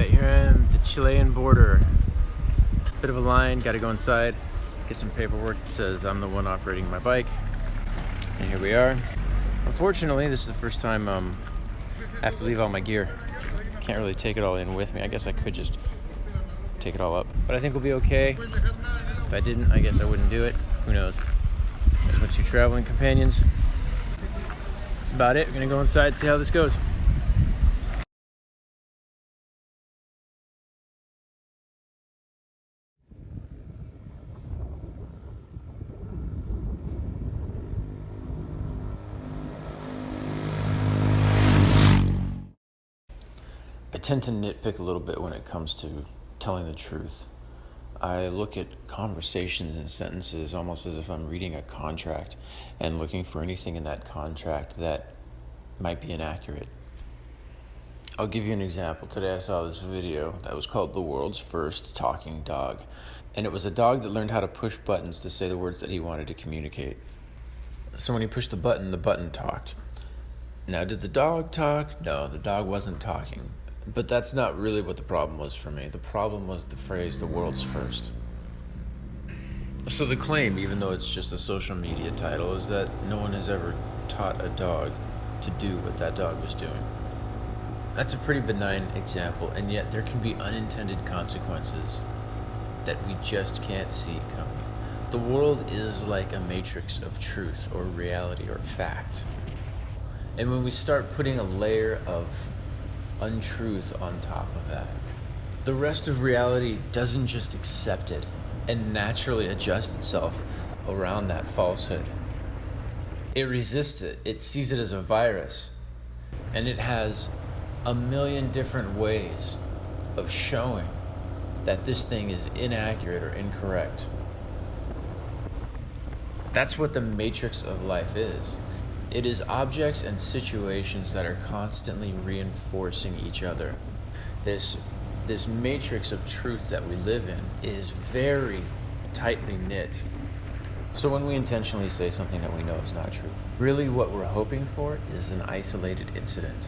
Alright, here I am at the Chilean border. Bit of a line, gotta go inside, get some paperwork that says I'm the one operating my bike. And here we are. Unfortunately, this is the first time I have to leave all my gear. Can't really take it all in with me. I guess I could just take it all up. But I think we'll be okay. If I didn't, I guess I wouldn't do it. Who knows? There's my two traveling companions. That's about it. We're gonna go inside, see how this goes. I tend to nitpick a little bit when it comes to telling the truth. I look at conversations and sentences almost as if I'm reading a contract and looking for anything in that contract that might be inaccurate. I'll give you an example. Today I saw this video that was called The World's First Talking Dog. And it was a dog that learned how to push buttons to say the words that he wanted to communicate. So when he pushed the button talked. Now, did the dog talk? No, the dog wasn't talking. But that's not really what the problem was for me. The problem was the phrase, the world's first. So the claim, even though it's just a social media title, is that no one has ever taught a dog to do what that dog was doing. That's a pretty benign example, and yet there can be unintended consequences that we just can't see coming. The world is like a matrix of truth or reality or fact. And when we start putting a layer of untruth on top of that, the rest of reality doesn't just accept it and naturally adjust itself around that falsehood. It resists it. It sees it as a virus, and it has a million different ways of showing that this thing is inaccurate or incorrect. That's what the matrix of life is. It is objects and situations that are constantly reinforcing each other. This matrix of truth that we live in is very tightly knit. So when we intentionally say something that we know is not true, really what we're hoping for is an isolated incident.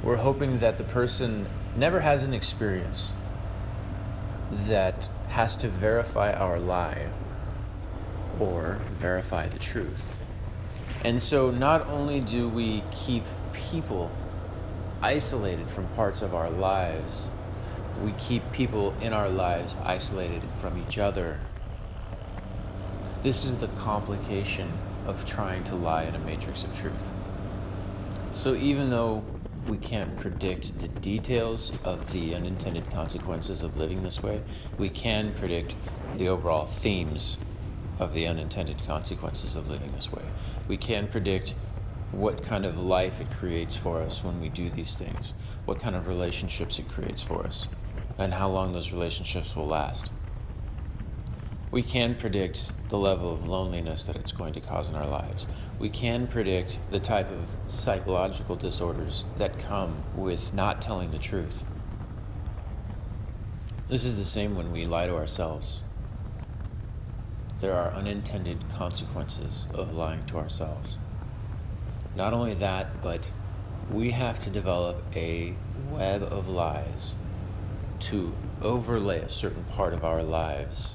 We're hoping that the person never has an experience that has to verify our lie or verify the truth. And so not only do we keep people isolated from parts of our lives, we keep people in our lives isolated from each other. This is the complication of trying to lie in a matrix of truth. So even though we can't predict the details of the unintended consequences of living this way, we can predict the overall themes of the unintended consequences of living this way. We can predict what kind of life it creates for us when we do these things, what kind of relationships it creates for us, and how long those relationships will last. We can predict the level of loneliness that it's going to cause in our lives. We can predict the type of psychological disorders that come with not telling the truth. This is the same when we lie to ourselves. There are unintended consequences of lying to ourselves. Not only that, but we have to develop a web of lies to overlay a certain part of our lives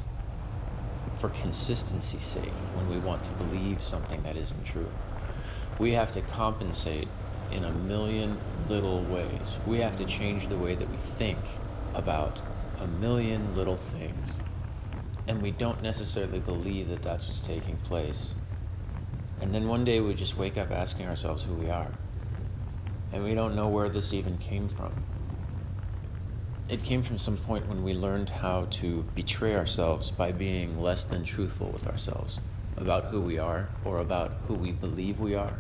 for consistency's sake when we want to believe something that isn't true. We have to compensate in a million little ways. We have to change the way that we think about a million little things. And we don't necessarily believe that that's what's taking place. And then one day we just wake up asking ourselves who we are. And we don't know where this even came from. It came from some point when we learned how to betray ourselves by being less than truthful with ourselves about who we are, or about who we believe we are,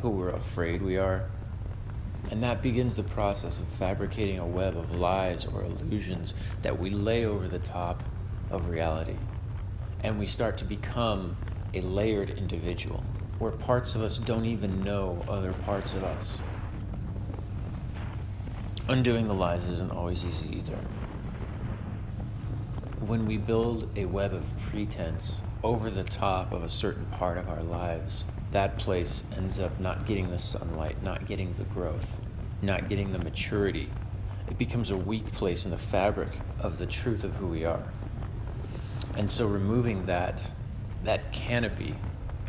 who we're afraid we are. And that begins the process of fabricating a web of lies or illusions that we lay over the top of reality. And we start to become a layered individual where parts of us don't even know other parts of us. Undoing the lies isn't always easy either. When we build a web of pretense over the top of a certain part of our lives, that place ends up not getting the sunlight, not getting the growth, not getting the maturity, it becomes a weak place in the fabric of the truth of who we are. And so removing that canopy,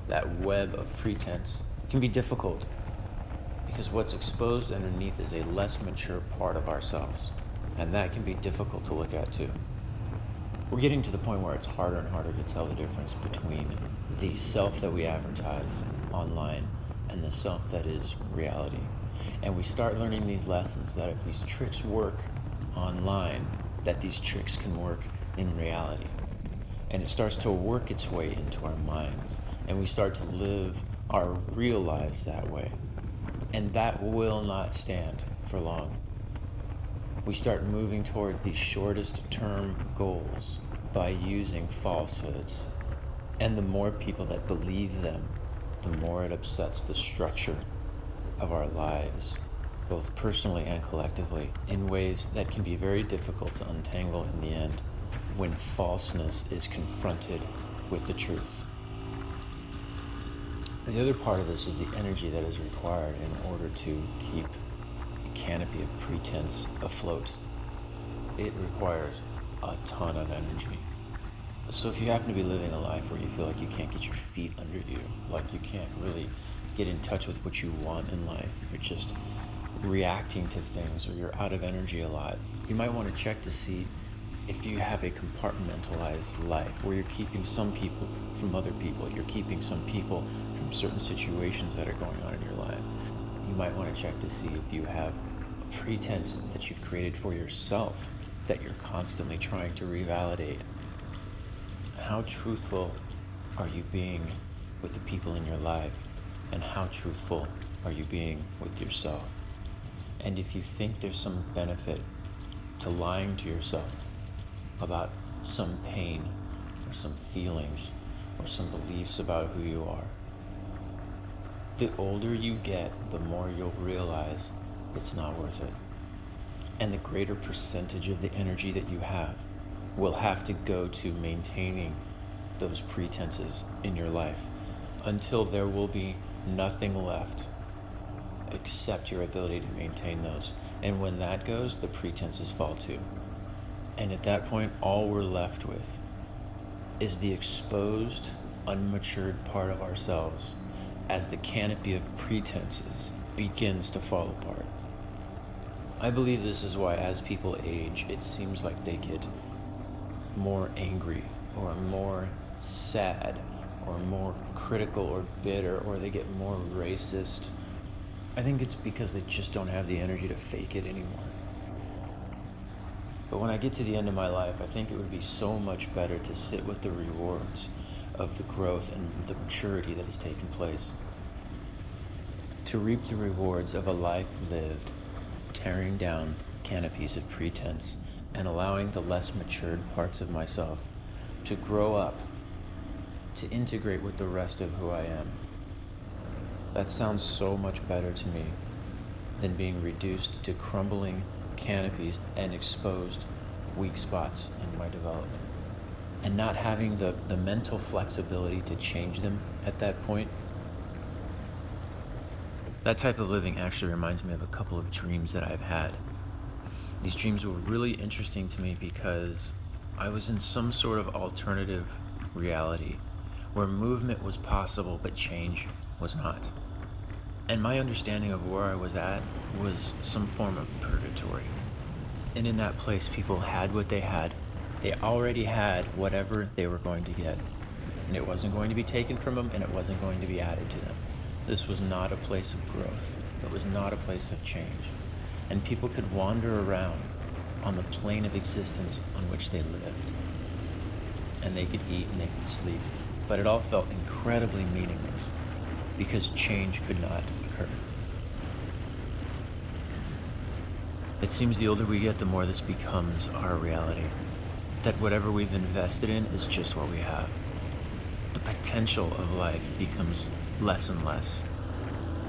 that web of pretense, can be difficult, because what's exposed underneath is a less mature part of ourselves, and that can be difficult to look at too. We're getting to the point where it's harder and harder to tell the difference between the self that we advertise online and the self that is reality. And we start learning these lessons that if these tricks work online, that these tricks can work in reality. And it starts to work its way into our minds, and we start to live our real lives that way. And that will not stand for long. We start moving toward the shortest term goals by using falsehoods. And the more people that believe them, the more it upsets the structure of our lives, both personally and collectively, in ways that can be very difficult to untangle in the end when falseness is confronted with the truth. The other part of this is the energy that is required in order to keep a canopy of pretense afloat. It requires a ton of energy. So if you happen to be living a life where you feel like you can't get your feet under you, like you can't really get in touch with what you want in life, you're just reacting to things, or you're out of energy a lot, you might want to check to see if you have a compartmentalized life where you're keeping some people from other people, you're keeping some people from certain situations that are going on in your life. You might want to check to see if you have a pretense that you've created for yourself that you're constantly trying to revalidate. How truthful are you being with the people in your life? And how truthful are you being with yourself? And if you think there's some benefit to lying to yourself about some pain or some feelings or some beliefs about who you are, the older you get, the more you'll realize it's not worth it. And the greater percentage of the energy that you have will have to go to maintaining those pretenses in your life until there will be nothing left except your ability to maintain those. And when that goes, the pretenses fall too. And at that point, all we're left with is the exposed, unmatured part of ourselves as the canopy of pretenses begins to fall apart. I believe this is why as people age, it seems like they get more angry or more sad or more critical or bitter, or they get more racist. I think it's because they just don't have the energy to fake it anymore. But when I get to the end of my life, I think it would be so much better to sit with the rewards of the growth and the maturity that has taken place. To reap the rewards of a life lived, tearing down canopies of pretense and allowing the less matured parts of myself to grow up, to integrate with the rest of who I am. That sounds so much better to me than being reduced to crumbling canopies and exposed weak spots in my development, and not having the mental flexibility to change them at that point. That type of living actually reminds me of a couple of dreams that I've had. These dreams were really interesting to me because I was in some sort of alternative reality where movement was possible but change was not. And my understanding of where I was at was some form of purgatory. And in that place, people had what they had. They already had whatever they were going to get. And it wasn't going to be taken from them, and it wasn't going to be added to them. This was not a place of growth. It was not a place of change. And people could wander around on the plane of existence on which they lived. And they could eat and they could sleep. But it all felt incredibly meaningless because change could not occur. It seems the older we get, the more this becomes our reality. That whatever we've invested in is just what we have. The potential of life becomes less and less.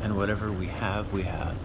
And whatever we have, we have.